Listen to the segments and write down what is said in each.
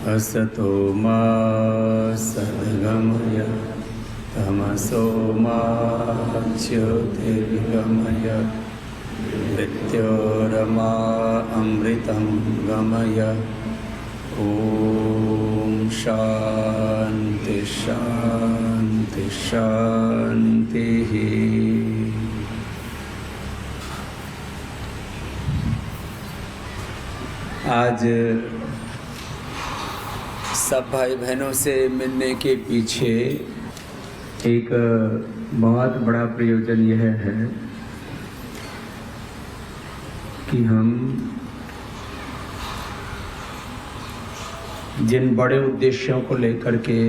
असतो मा सद्गमय तमसो मा ज्योतिर्गमय मृत्योरमा अमृतं गमय। ओम शांति शांति शांति। आज सब भाई बहनों से मिलने के पीछे एक बहुत बड़ा प्रयोजन यह है कि हम जिन बड़े उद्देश्यों को लेकर के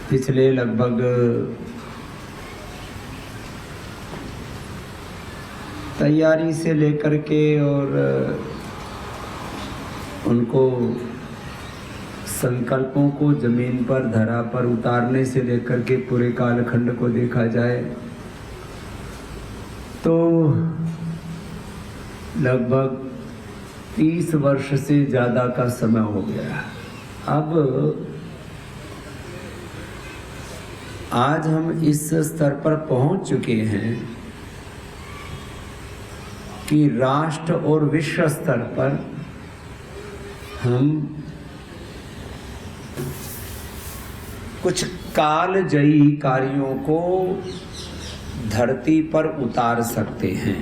पिछले लगभग तैयारी से लेकर के और उनको संकल्पों को जमीन पर धरा पर उतारने से लेकर के पूरे कालखंड को देखा जाए तो लगभग 30 वर्ष से ज़्यादा का समय हो गया। अब आज हम इस स्तर पर पहुंच चुके हैं कि राष्ट्र और विश्व स्तर पर हम कुछ कालजयी कार्यों को धरती पर उतार सकते हैं।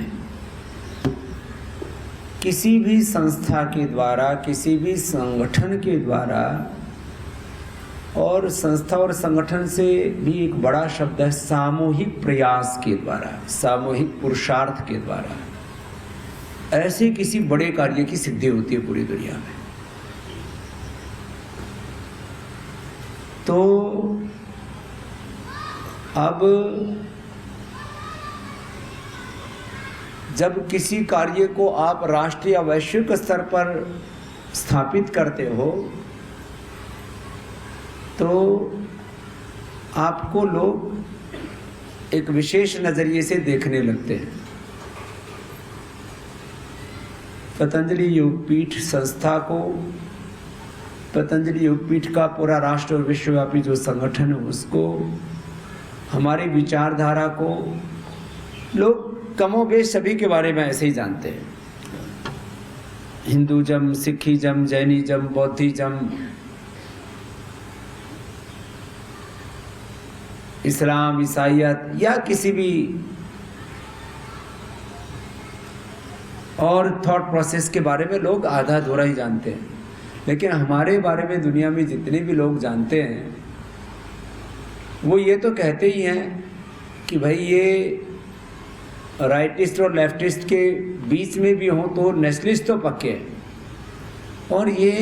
किसी भी संस्था के द्वारा, किसी भी संगठन के द्वारा, और संस्था और संगठन से भी एक बड़ा शब्द है सामूहिक प्रयास के द्वारा, सामूहिक पुरुषार्थ के द्वारा ऐसे किसी बड़े कार्य की सिद्धि होती है पूरी दुनिया में। तो अब जब किसी कार्य को आप राष्ट्रीय या वैश्विक स्तर पर स्थापित करते हो तो आपको लोग एक विशेष नज़रिए से देखने लगते हैं। पतंजलि योगपीठ संस्था को, पतंजलि योगपीठ का पूरा राष्ट्र और विश्वव्यापी जो संगठन है उसको, हमारी विचारधारा को लोग कमोबेश सभी के बारे में ऐसे ही जानते हैं। हिंदुज़म, सिखिज़म, जैनिज़म, बौद्धिज़म, इस्लाम, ईसाईयत या किसी भी और थॉट प्रोसेस के बारे में लोग आधा अधूरा ही जानते हैं। लेकिन हमारे बारे में दुनिया में जितने भी लोग जानते हैं वो ये तो कहते ही हैं कि भाई ये राइटिस्ट और लेफ्टिस्ट के बीच में भी हों तो नेशनलिस्ट तो पक्के हैं, और ये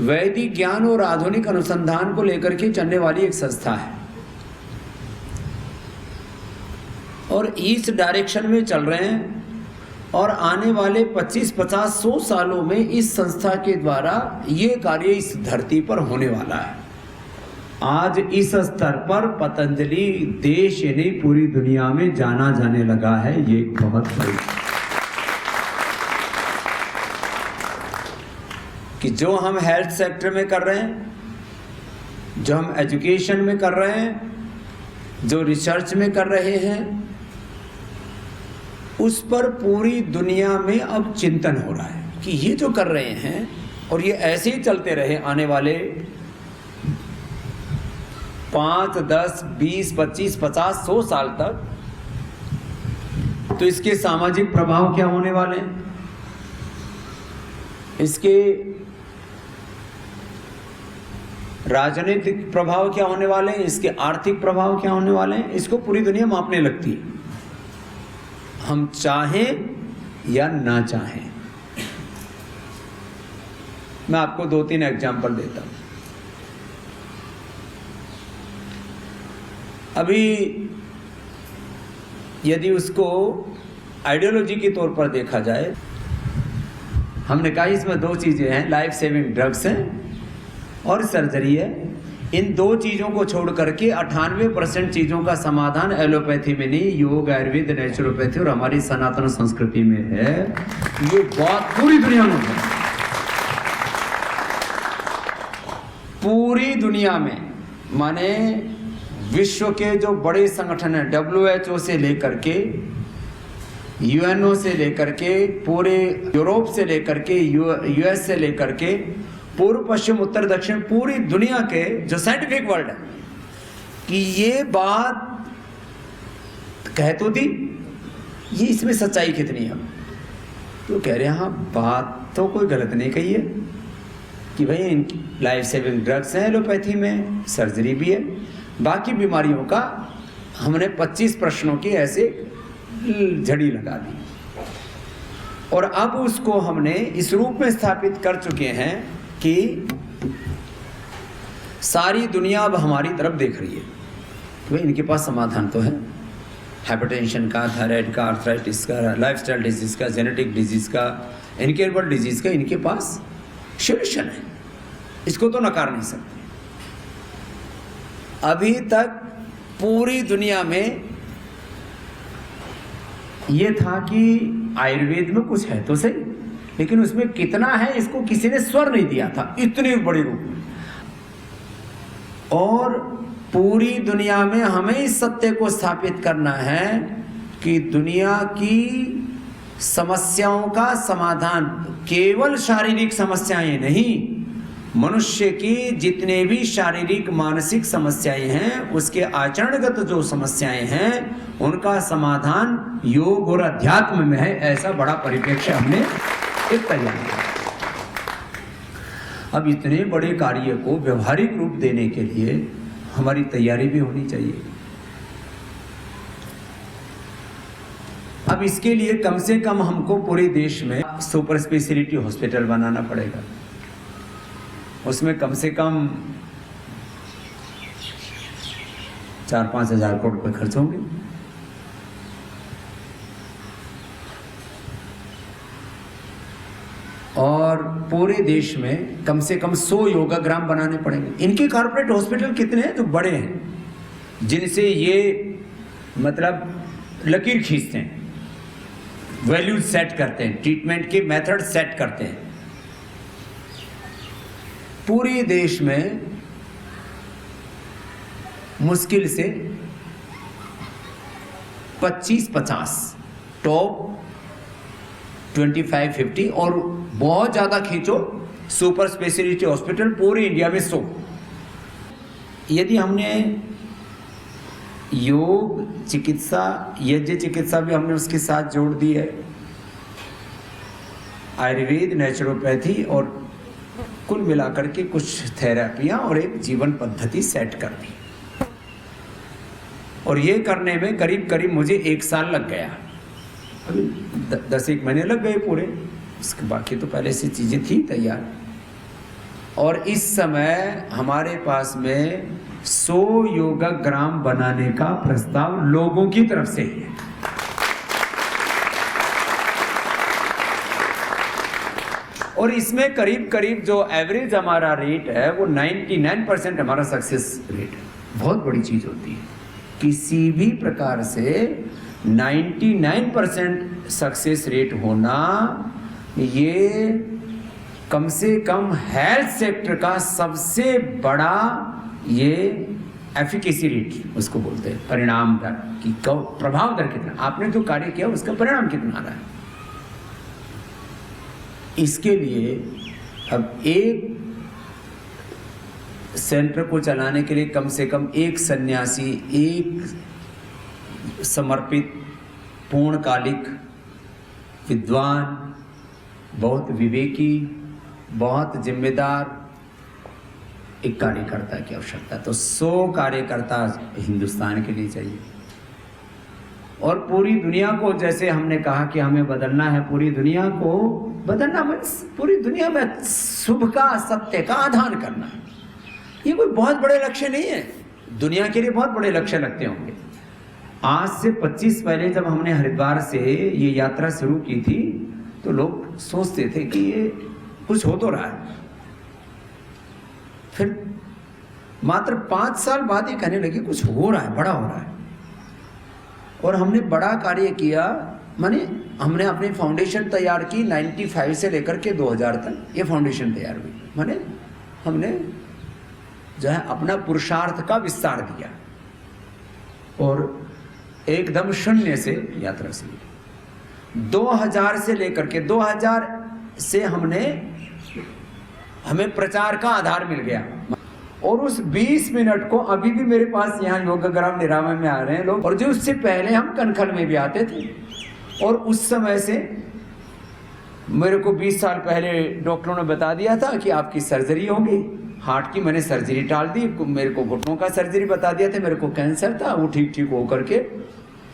वैदिक ज्ञान और आधुनिक अनुसंधान को लेकर के चलने वाली एक संस्था है और इस डायरेक्शन में चल रहे हैं। और आने वाले 25, 50, 100 सालों में इस संस्था के द्वारा ये कार्य इस धरती पर होने वाला है। आज इस स्तर पर पतंजलि देश यानी पूरी दुनिया में जाना जाने लगा है। ये बहुत बड़ी कि जो हम हेल्थ सेक्टर में कर रहे हैं, जो हम एजुकेशन में कर रहे हैं, जो रिसर्च में कर रहे हैं, उस पर पूरी दुनिया में अब चिंतन हो रहा है कि ये जो कर रहे हैं और ये ऐसे ही चलते रहे आने वाले 5, 10, 20, 25, 50, 100 साल तक, तो इसके सामाजिक प्रभाव क्या होने वाले हैं, इसके राजनीतिक प्रभाव क्या होने वाले हैं, इसके आर्थिक प्रभाव क्या होने वाले हैं, इसको पूरी दुनिया मापने लगती है, हम चाहें या ना चाहें। मैं आपको 2-3 एग्जाम्पल देता हूं। अभी यदि उसको आइडियोलॉजी के तौर पर देखा जाए, हमने कहा इसमें 2 चीजें हैं, लाइफ सेविंग ड्रग्स हैं और सर्जरी है। इन दो चीज़ों को छोड़ करके 98% चीज़ों का समाधान एलोपैथी में नहीं, योग, आयुर्वेद, नेचुरोपैथी और हमारी सनातन संस्कृति में है। ये बात पूरी दुनिया में है, पूरी दुनिया में। माने विश्व के जो बड़े संगठन हैं, WHO से लेकर के, UNO से लेकर के, पूरे यूरोप से लेकर के, US से लेकर के, पूर्व पश्चिम उत्तर दक्षिण, पूरी दुनिया के जो साइंटिफिक वर्ल्ड है, कि ये बात कह तो दी, ये इसमें सच्चाई कितनी है? तो कह रहे हैं हाँ, बात तो कोई गलत नहीं कही है कि भाई इनकी लाइफ सेविंग ड्रग्स हैं एलोपैथी में, सर्जरी भी है, बाकी बीमारियों का हमने 25 प्रश्नों की ऐसे झड़ी लगा दी और अब उसको हमने इस रूप में स्थापित कर चुके हैं कि सारी दुनिया अब हमारी तरफ देख रही है कि भाई इनके पास समाधान तो है, हाइपरटेंशन का, थायराइड का, आर्थराइटिस का, लाइफस्टाइल डिजीज का, जेनेटिक डिजीज का, इनकेरेबल डिजीज का, इनके पास सोल्यूशन है, इसको तो नकार नहीं सकते। अभी तक पूरी दुनिया में ये था कि आयुर्वेद में कुछ है तो सही, लेकिन उसमें कितना है इसको किसी ने स्वर नहीं दिया था इतने बड़े रूप में। और पूरी दुनिया में हमें इस सत्य को स्थापित करना है कि दुनिया की समस्याओं का समाधान केवल शारीरिक समस्याएं नहीं, मनुष्य की जितने भी शारीरिक मानसिक समस्याएं हैं, उसके आचरणगत जो समस्याएं हैं, उनका समाधान योग और अध्यात्म में है। ऐसा बड़ा परिप्रेक्ष्य हमने एक तैयार किया। अब इतने बड़े कार्य को व्यवहारिक रूप देने के लिए हमारी तैयारी भी होनी चाहिए। अब इसके लिए कम से कम हमको पूरे देश में सुपर स्पेशलिटी हॉस्पिटल बनाना पड़ेगा। उसमें कम से कम 4-5 हज़ार करोड़ रुपए खर्च होंगे। और पूरे देश में कम से कम 100 योगाग्राम बनाने पड़ेंगे। इनके कॉर्पोरेट हॉस्पिटल कितने हैं जो बड़े हैं, जिनसे ये मतलब लकीर खींचते हैं, वैल्यूज सेट करते हैं, ट्रीटमेंट के मेथड सेट करते हैं। पूरे देश में मुश्किल से 25-50 टॉप 25-50 और बहुत ज़्यादा खींचो सुपर स्पेशलिटी हॉस्पिटल पूरे इंडिया में 100। यदि हमने योग चिकित्सा, यज्ञ चिकित्सा भी हमने उसके साथ जोड़ दी है, आयुर्वेद, नेचुरोपैथी और कुल मिलाकर के कुछ थेरेपियां और एक जीवन पद्धति सेट कर दी, और ये करने में करीब करीब मुझे 1 साल लग गया। अभी 10-1 महीने लग गए पूरे, इसके बाकी तो पहले से चीज़ें थी तैयार। और इस समय हमारे पास में 100 योगाग्राम बनाने का प्रस्ताव लोगों की तरफ से है। और इसमें करीब करीब जो एवरेज हमारा रेट है वो 99% हमारा सक्सेस रेट है। बहुत बड़ी चीज़ होती है किसी भी प्रकार से 99% सक्सेस रेट होना, ये कम से कम हेल्थ सेक्टर का सबसे बड़ा ये एफिकेसी रेट उसको बोलते हैं, परिणाम दर की प्रभाव दर कितना, आपने जो कार्य किया उसका परिणाम कितना आ रहा है। इसके लिए अब एक सेंटर को चलाने के लिए कम से कम एक सन्यासी, एक समर्पित पूर्णकालिक विद्वान, बहुत विवेकी, बहुत जिम्मेदार एक कार्यकर्ता की आवश्यकता। तो 100 कार्यकर्ता हिंदुस्तान के लिए चाहिए। और पूरी दुनिया को, जैसे हमने कहा कि हमें बदलना है, पूरी दुनिया को बदलना मीन्स पूरी दुनिया में शुभ का, सत्य का आधान करना। ये कोई बहुत बड़े लक्ष्य नहीं है, दुनिया के लिए बहुत बड़े लक्ष्य लगते होंगे। आज से 25 पहले जब हमने हरिद्वार से ये यात्रा शुरू की थी तो लोग सोचते थे कि ये कुछ हो तो रहा है। फिर मात्र 5 साल बाद ये कहने लगे कुछ हो रहा है, बड़ा हो रहा है। और हमने बड़ा कार्य किया, माने हमने अपनी फाउंडेशन तैयार की 95 से लेकर के 2000 तक ये फाउंडेशन तैयार हुई। माने हमने जो है अपना पुरुषार्थ का विस्तार दिया और एकदम शून्य से यात्रा शुरू। 2000 से लेकर के 2000 से हमें प्रचार का आधार मिल गया। और उस 20 मिनट को अभी भी मेरे पास यहाँ योगग्राम निरामय में आ रहे हैं लोग, और जो उससे पहले हम कनखल में भी आते थे। और उस समय से मेरे को 20 साल पहले डॉक्टरों ने बता दिया था कि आपकी सर्जरी होगी हार्ट की। मैंने सर्जरी टाल दी, मेरे को घुटनों का सर्जरी बता दिया था, मेरे को कैंसर था, वो ठीक हो करके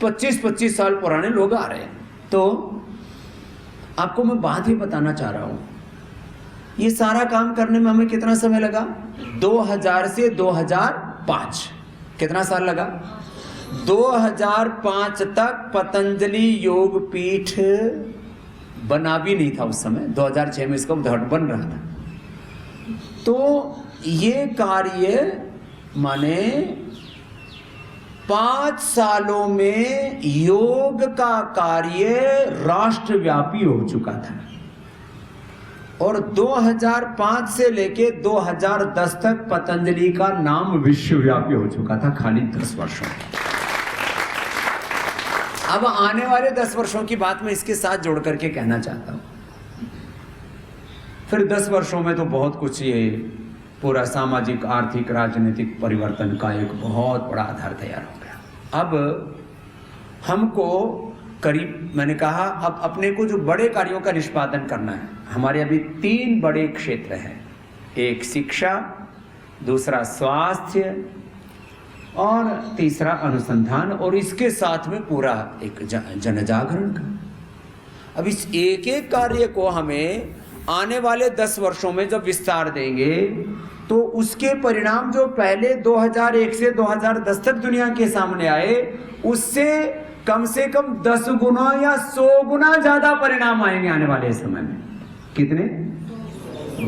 25-25 साल पुराने लोग आ रहे हैं। तो आपको मैं बात ही बताना चाह रहा हूँ, ये सारा काम करने में हमें कितना समय लगा? 2000 से 2005 कितना साल लगा? 2005 तक पतंजलि योग पीठ बना भी नहीं था उस समय। 2006 में इसका उद्घाटन बन रहा था। तो ये कार्य माने 5 सालों में योग का कार्य राष्ट्रव्यापी हो चुका था। और 2005 से लेके 2010 तक पतंजलि का नाम विश्वव्यापी हो चुका था, खाली 10 वर्षों में। अब आने वाले 10 वर्षों की बात मैं इसके साथ जोड़ करके कहना चाहता हूं। फिर 10 वर्षों में तो बहुत कुछ, ये पूरा सामाजिक आर्थिक राजनीतिक परिवर्तन का एक बहुत बड़ा आधार तैयार हो गया। अब हमको करीब, मैंने कहा अब अपने को जो बड़े कार्यों का निष्पादन करना है, हमारे अभी 3 बड़े क्षेत्र हैं। एक शिक्षा, दूसरा स्वास्थ्य और तीसरा अनुसंधान, और इसके साथ में पूरा एक जनजागरण का। अब इस एक एक कार्य को हमें आने वाले 10 वर्षों में जब विस्तार देंगे तो उसके परिणाम जो पहले 2001 से 2010 तक दुनिया के सामने आए, उससे कम से कम 10 गुना या 100 गुना ज्यादा परिणाम आएंगे आने वाले समय में। कितने?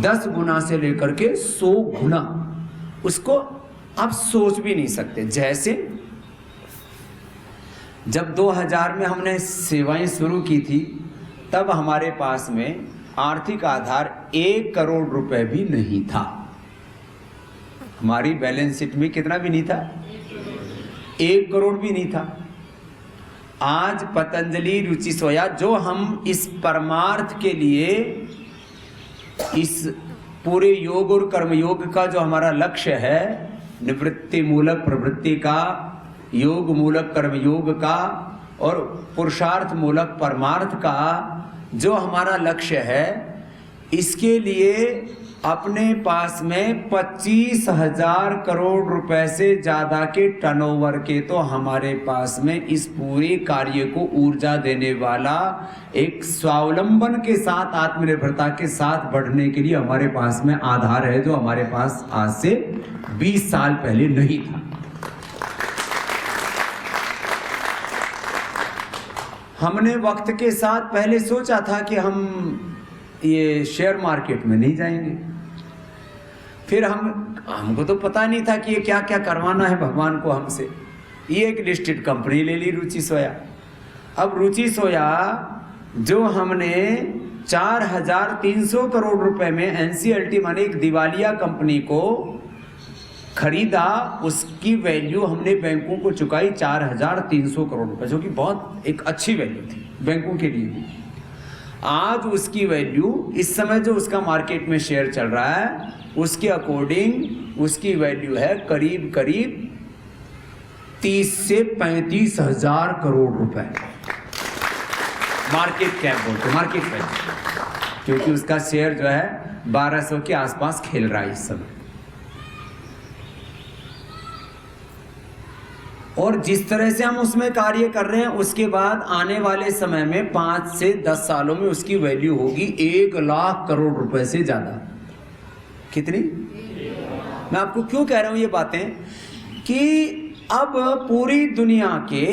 10 गुना से लेकर के 100 गुना। उसको आप सोच भी नहीं सकते। जैसे जब 2000 में हमने सेवाएं शुरू की थी, तब हमारे पास में आर्थिक आधार 1 करोड़ रुपए भी नहीं था। हमारी बैलेंस शीट में कितना भी नहीं था? 1 करोड़ भी नहीं था। आज पतंजलि रुचि सोया, जो हम इस परमार्थ के लिए, इस पूरे योग और कर्मयोग का जो हमारा लक्ष्य है, निवृत्ति मूलक प्रवृत्ति का, योग मूलक कर्मयोग का और पुरुषार्थ मूलक परमार्थ का जो हमारा लक्ष्य है, इसके लिए अपने पास में 25,000 करोड़ रुपए से ज्यादा के टर्नओवर के तो हमारे पास में इस पूरे कार्य को ऊर्जा देने वाला, एक स्वावलंबन के साथ, आत्मनिर्भरता के साथ बढ़ने के लिए हमारे पास में आधार है, जो हमारे पास आज से 20 साल पहले नहीं था। हमने वक्त के साथ पहले सोचा था कि हम ये शेयर मार्केट में नहीं जाएंगे। फिर हमको तो पता नहीं था कि ये क्या क्या करवाना है भगवान को हमसे। ये एक लिस्टेड कंपनी ले ली, रुचि सोया। अब रुचि सोया जो हमने 4,300 करोड़ रुपए में एनसीएलटी माने एक दिवालिया कंपनी को खरीदा, उसकी वैल्यू हमने बैंकों को चुकाई 4,300 करोड़ रुपए, जो कि बहुत एक अच्छी वैल्यू थी बैंकों के लिए भी। आज उसकी वैल्यू, इस समय जो उसका मार्केट में शेयर चल रहा है, उसके अकॉर्डिंग उसकी वैल्यू है करीब करीब 30 से 35 हजार करोड़ रुपए। मार्केट कैप बोलते, मार्केट वैल्यू, क्योंकि उसका शेयर जो है 1200 के आसपास खेल रहा है इस समय। और जिस तरह से हम उसमें कार्य कर रहे हैं, उसके बाद आने वाले समय में 5 से 10 सालों में उसकी वैल्यू होगी 1 लाख करोड़ रुपए से ज्यादा। कितनी? मैं आपको क्यों कह रहा हूं ये बातें, कि अब पूरी दुनिया के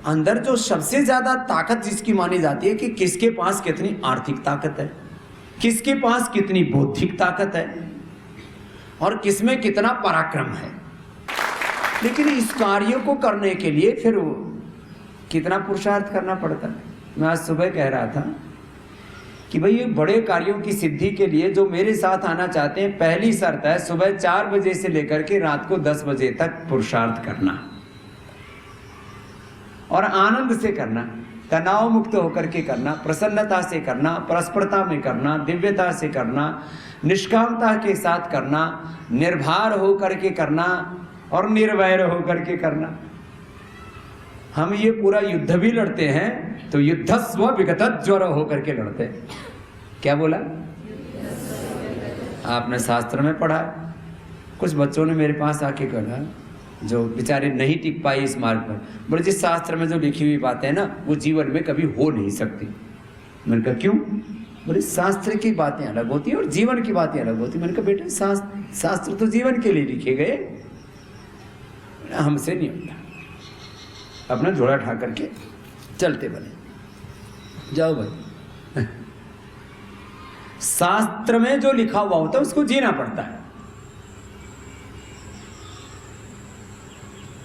अंदर जो सबसे ज्यादा ताकत जिसकी मानी जाती है, कि किसके पास कितनी आर्थिक ताकत है, किसके पास कितनी बौद्धिक ताकत है। और किसमें कितना पराक्रम है। लेकिन इस कार्य को करने के लिए फिर कितना पुरुषार्थ करना पड़ता है। मैं आज सुबह कह रहा था कि भाई ये बड़े कार्यों की सिद्धि के लिए जो मेरे साथ आना चाहते हैं, पहली शर्त है सुबह 4 बजे से लेकर के रात को 10 बजे तक पुरुषार्थ करना और आनंद से करना, तनाव मुक्त होकर के करना, प्रसन्नता से करना, परस्परता में करना, दिव्यता से करना, निष्कामता के साथ करना, निर्भर होकर के करना और निर्वैर होकर के करना। हम ये पूरा युद्ध भी लड़ते हैं तो युद्धस्व विगत ज्वर होकर के लड़ते हैं। क्या बोला? आपने शास्त्र में पढ़ा। कुछ बच्चों ने मेरे पास आके कहा, जो बेचारे नहीं टिक पाए इस मार्ग पर, बोले जिस शास्त्र में जो लिखी हुई बातें हैं ना वो जीवन में कभी हो नहीं सकती। मैंने कहा क्यों? बोले शास्त्र की बातें अलग होती हैं और जीवन की बातें अलग होती। मैंने कहा बेटे शास्त्र तो जीवन के लिए लिखे गए, हमसे नहीं होता। अपना झोला उठा करके चलते बने जाओ भाई। शास्त्र में जो लिखा हुआ होता है उसको जीना पड़ता है।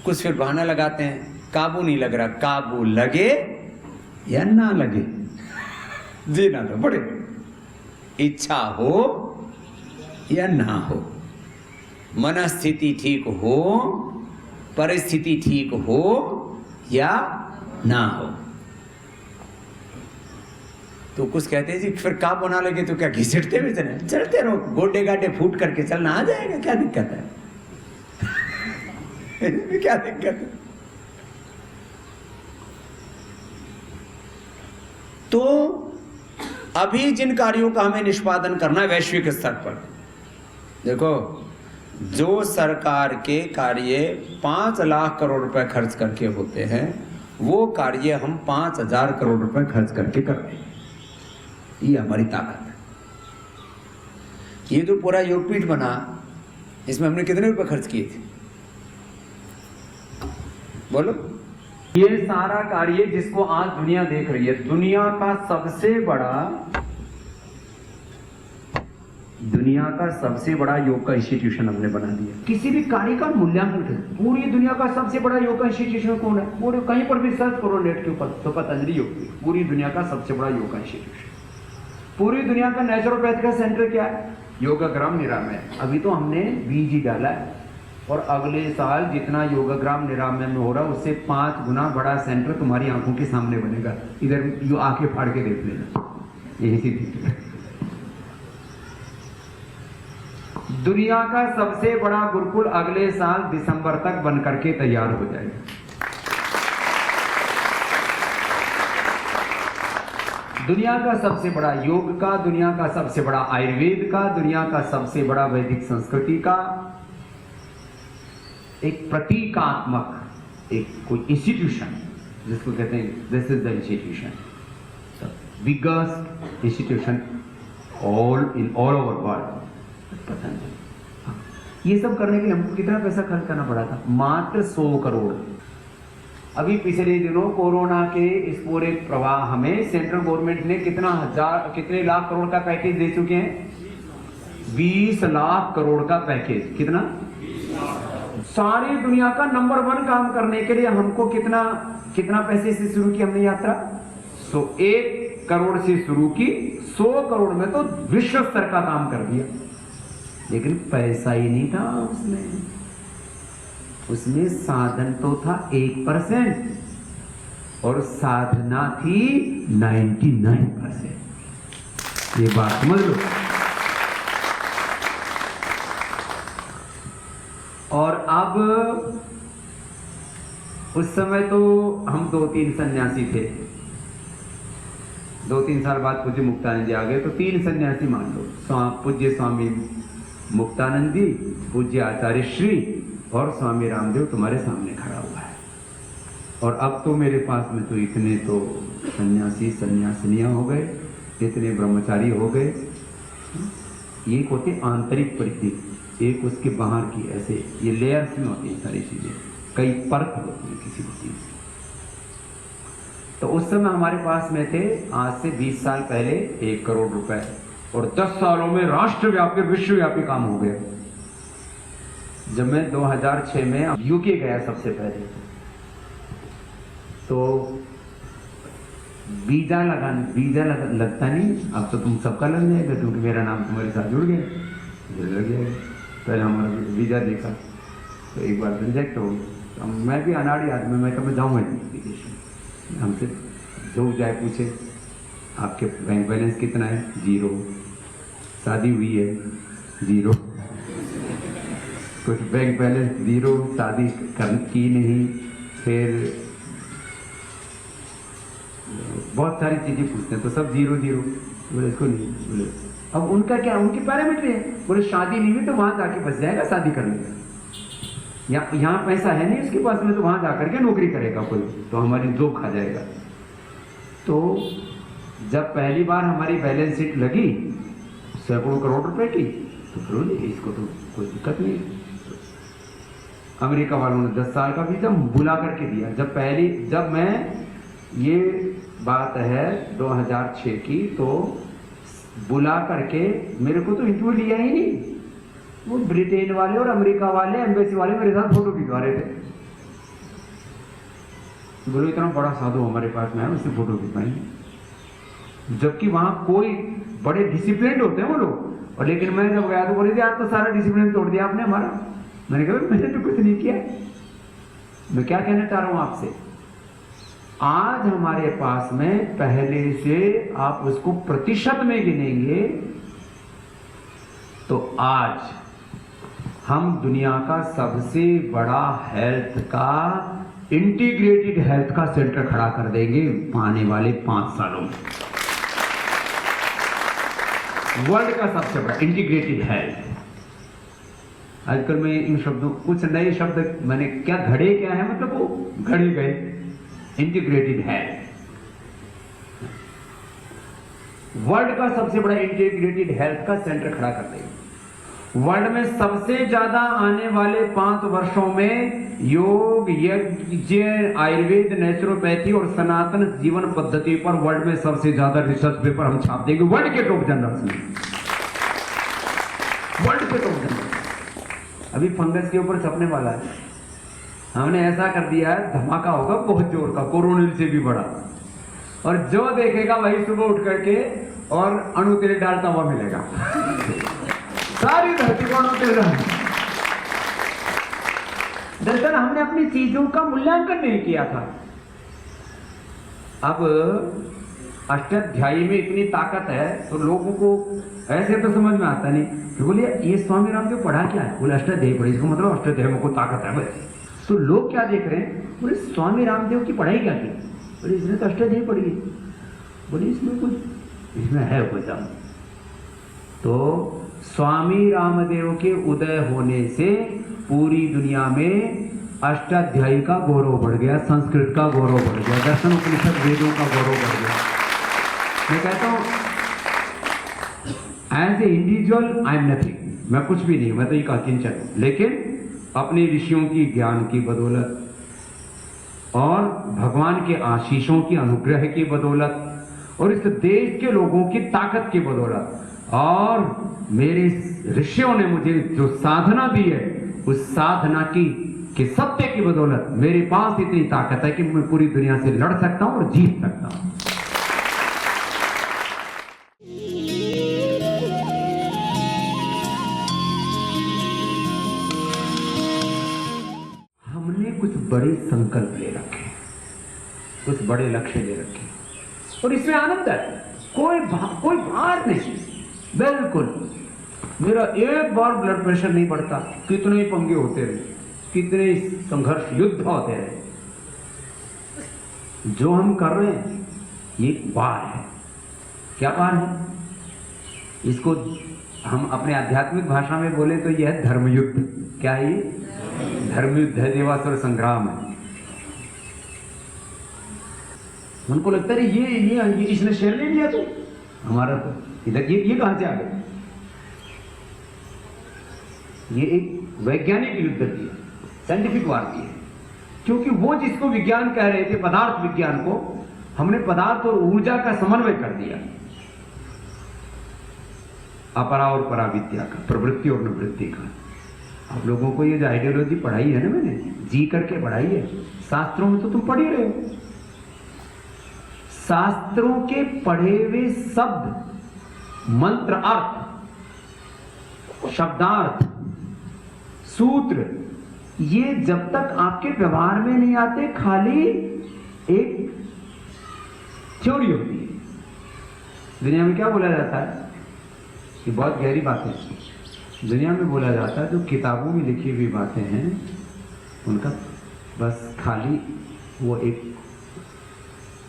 कुछ फिर बहाना लगाते हैं, काबू नहीं लग रहा। काबू लगे या ना लगे, जीना तो पड़े। इच्छा हो या ना हो, मनस्थिति ठीक हो, परिस्थिति ठीक हो या ना हो। तो कुछ कहते हैं जी फिर काबू ना लगे तो क्या घिसटते हुए चलते रहो, गोडे गाडे फूट करके चलना आ जाएगा, क्या दिक्कत है? क्या दिक्कत है? तो अभी जिन कार्यों का हमें निष्पादन करना है वैश्विक स्तर पर, देखो जो सरकार के कार्य 5 लाख करोड़ रुपए खर्च करके होते हैं वो कार्य हम 5000 करोड़ रुपए खर्च करके करते हैं। ये हमारी ताकत है। ये जो पूरा योगपीठ बना इसमें हमने कितने रुपए खर्च किए थे बोलो? ये सारा कार्य जिसको आज दुनिया देख रही है, दुनिया का सबसे बड़ा योग का इंस्टीट्यूशन हमने बना दिया। किसी भी कार्य का मूल्यांकन करें, पूरी दुनिया का सबसे बड़ा योग का इंस्टीट्यूशन कौन है? पूरे कहीं पर भी सर्च करो नेट के ऊपर तो पतंजलि योग, पूरी दुनिया का सबसे बड़ा योग का इंस्टीट्यूशन। पूरी दुनिया का नेचुरोपैथ का सेंटर क्या है? योगाग्राम निरामय। अभी तो हमने बीज ही डाला है और अगले साल जितना योगाग्राम निरामय में हो रहा है उससे 5 गुना बड़ा सेंटर तुम्हारी आंखों के सामने बनेगा। इधर यू आंखें फाड़ के देख लेना, यही सी दुनिया का सबसे बड़ा गुरुकुल अगले साल दिसंबर तक बन करके तैयार हो जाएगा। दुनिया का सबसे बड़ा योग का, दुनिया का सबसे बड़ा आयुर्वेद का, दुनिया का सबसे बड़ा वैदिक संस्कृति का एक प्रतीकात्मक एक कोई इंस्टीट्यूशन जिसको कहते हैं this is the institution, biggest institution all over world, Patanjali. ये सब करने के लिए हमको कितना पैसा खर्च करना पड़ा था? मात्र 100 करोड़। अभी पिछले दिनों कोरोना के इस पूरे प्रवाह में सेंट्रल गवर्नमेंट ने कितने लाख करोड़ का पैकेज दे चुके हैं? 20 लाख करोड़ का पैकेज। कितना? सारी दुनिया का नंबर 1 काम करने के लिए हमको कितना पैसे से शुरू की हमने यात्रा? 1 करोड़ से शुरू की, 100 करोड़ में तो विश्व स्तर का काम कर दिया। लेकिन पैसा ही नहीं था उसमें साधन तो था 1% और साधना थी 99%। ये बात समझ लो। और अब उस समय तो हम 2-3 सन्यासी थे। 2-3 साल बाद पूज्य मुक्तानंद जी आ गए तो 3 सन्यासी मान लो। पूज्य स्वामी मुक्तानंद जी, पूज्य आचार्य श्री और स्वामी रामदेव तुम्हारे सामने खड़ा हुआ है। और अब तो मेरे पास में तो इतने तो सन्यासी सन्यासिनियां हो गए, इतने ब्रह्मचारी हो गए। एक होते आंतरिक प्रतीक, एक उसके बाहर की, ऐसे ये लेयर्स में होती है सारी चीजें, कई परत होती है किसी भी चीज। तो उस समय हमारे पास में थे आज से 20 साल पहले 1 करोड़ रुपए और 10 सालों में राष्ट्रव्यापी विश्वव्यापी काम हो गया। जब मैं 2006 में यूके गया सबसे पहले, तो वीजा लगता नहीं। अब तो तुम सबका लग जाएगा क्योंकि मेरा नाम तुम्हारे साथ जुड़ गया, मुझे लग जाएगा। पहले हमारा वीजा देखा तो एक बार रिजेक्ट हो गया। तो मैं भी अनाड़ी आदमी, मैं कभी जाऊँगा विदेश में। हमसे जो जाए पूछे आपके बैंक बैलेंस कितना है, 0। शादी हुई है, 0। कुछ बैंक बैलेंस 0, शादी की नहीं। फिर बहुत सारी चीजें पूछते हैं तो सब 0। बोले इसको नहीं, बोले अब उनका क्या, उनके पैरामीटर है। बोले शादी नहीं हुई तो वहां जाके बस जाएगा शादी करने का, यहाँ पैसा है नहीं उसके पास में, तो वहां जाकर के नौकरी करेगा कोई, तो हमारी जोक खा जाएगा। तो जब पहली बार हमारी बैलेंस शीट लगी सैकड़ों करोड़ रुपए की, तो फिर इसको तो कोई दिक्कत नहीं। अमेरिका वालों ने 10 साल का वीजा बुला करके दिया। जब मैं, ये बात है 2006 की, तो बुला करके मेरे को तो इंटरव्यू लिया ही नहीं। वो ब्रिटेन वाले और अमेरिका वाले एम्बेसी वाले मेरे साथ फोटो खिंचवा रहे थे। बोलो इतना बड़ा साधु हमारे पास में है, उससे फोटो खिंचवाएंगे, जबकि वहां कोई बड़े डिसिप्लिन होते हैं वो लोग। और लेकिन मैं जब गया तो बोले थे आप तो सारा डिसिप्लिन तोड़ दिया आपने हमारा। मैंने कहा मैंने तो कुछ नहीं किया। मैं क्या कहना चाह रहा हूं आपसे, आज हमारे पास में पहले से आप उसको प्रतिशत में गिनेंगे तो आज हम दुनिया का सबसे बड़ा हेल्थ का, इंटीग्रेटेड हेल्थ का सेंटर खड़ा कर देंगे आने वाले 5 सालों में। वर्ल्ड का सबसे बड़ा इंटीग्रेटेड हेल्थ। आजकल मैं इन शब्दों, कुछ नए शब्द मैंने क्या घड़े, क्या है मतलब वो घड़े गए। इंटीग्रेटेड हेल्थ, वर्ल्ड का सबसे बड़ा इंटीग्रेटेड हेल्थ का सेंटर खड़ा कर देंगे। वर्ल्ड में सबसे ज्यादा आने वाले 5 वर्षों में योग, यज्ञ, आयुर्वेद, नेचुरोपैथी और सनातन जीवन पद्धति पर वर्ल्ड में सबसे ज्यादा रिसर्च पेपर हम छाप देंगे वर्ल्ड के टॉप जर्नल्स में। वर्ल्ड के टॉप जर्नल्स अभी फंगस के ऊपर छपने वाला है। हमने ऐसा कर दिया है, धमाका होगा बहुत जोर का, कोरोना से भी बड़ा। और जो देखेगा वही सुबह उठ करके और अणु तेल डालता हुआ मिलेगा। सारी धरती को अणु तेल। दरअसल हमने अपनी चीजों का मूल्यांकन नहीं किया था। अब अष्टाध्यायी में इतनी ताकत है तो लोगों को ऐसे तो समझ में आता नहीं। तो बोलिए ये स्वामी रामदेव पढ़ा क्या है? बोले अष्टाध्यायी पढ़ी, इसको मतलब अष्टाध्यायी में को ताकत है। तो लोग क्या देख रहे हैं? बोले स्वामी रामदेव की पढ़ाई क्या की? बोले इसने तो अष्टाध्यायी पढ़ी है। बोले इसमें कुछ, इसमें है कुछ। तो स्वामी रामदेव के उदय होने से पूरी दुनिया में अष्टाध्यायी का गौरव बढ़ गया, संस्कृत का गौरव बढ़ गया, दर्शन उपनिषद वेदों का गौरव बढ़ गया। मैं कहता हूं as a individual I am nothing, मैं कुछ भी नहीं, मैं तो एक अकिंचन हूं। लेकिन अपने ऋषियों की ज्ञान की बदौलत और भगवान के आशीषों की, अनुग्रह की बदौलत और इस देश के लोगों की ताकत की बदौलत और मेरे ऋषियों ने मुझे जो साधना दी है उस साधना की के सत्य की बदौलत मेरे पास इतनी ताकत है कि मैं पूरी दुनिया से लड़ सकता हूं और जीत सकता हूं। हमने कुछ बड़े संकल्प ले रखे, कुछ बड़े लक्ष्य ले रखे और इसमें आनंद है। कोई भार नहीं, बिल्कुल। मेरा एक बार ब्लड प्रेशर नहीं बढ़ता। कितने पंगे होते रहे, कितने संघर्ष, युद्ध होते रहे। जो हम कर रहे हैं ये वार है। क्या वार है? इसको हम अपने आध्यात्मिक भाषा में बोले तो यह है धर्मयुद्ध। क्या है ये? धर्मयुद्ध है, देवासुर संग्राम है। उनको लगता है ये इसने शेर ले लिया तो हमारा तो इधर ये कहां से आ गया? ये एक वैज्ञानिक युद्ध थी, साइंटिफिक वार थी। क्योंकि वो जिसको विज्ञान कह रहे थे, पदार्थ विज्ञान को, हमने पदार्थ और ऊर्जा का समन्वय कर दिया। अपरा और परा विद्या का, प्रवृत्ति और निवृत्ति का। आप लोगों को ये जो आइडियोलॉजी पढ़ाई है ना, मैंने जी करके पढ़ाई है, शास्त्रों में तो तुम पढ़ ही रहे हो। शास्त्रों के पढ़े हुए शब्द, मंत्र, अर्थ, शब्दार्थ, सूत्र, ये जब तक आपके व्यवहार में नहीं आते खाली एक थ्योरी होती है। दुनिया में क्या बोला जाता है, ये बहुत गहरी बात है। दुनिया में बोला जाता है जो किताबों में लिखी हुई बातें हैं उनका बस खाली वो एक